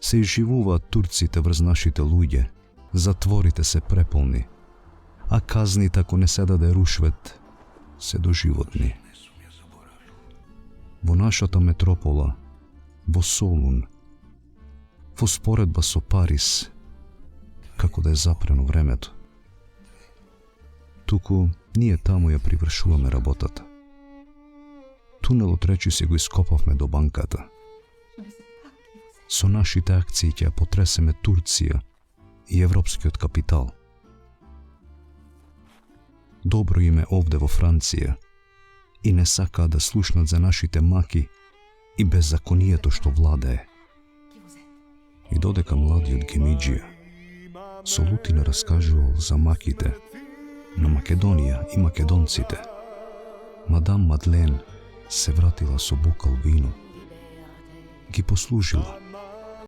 се изживуваат турците врз нашите луѓе, затворите се преполни, а казните ако не се даде рушвет, се доживотни. Во нашата метропола, во Солун, во споредба со Парис, како да е запрено времето. Туку ние таму ја привршуваме работата. Тунелот речи се го ископавме до банката. Со нашите акции ќе ја потресеме Турција и европскиот капитал. Добро име овде во Франција и не сакаа да слушнат за нашите маки и беззаконието што владее. И додека младиот Гемиџија со лутина раскажувал за маките на Македонија и македонците, мадам Мадлен се вратила со бокал вино, ги послужила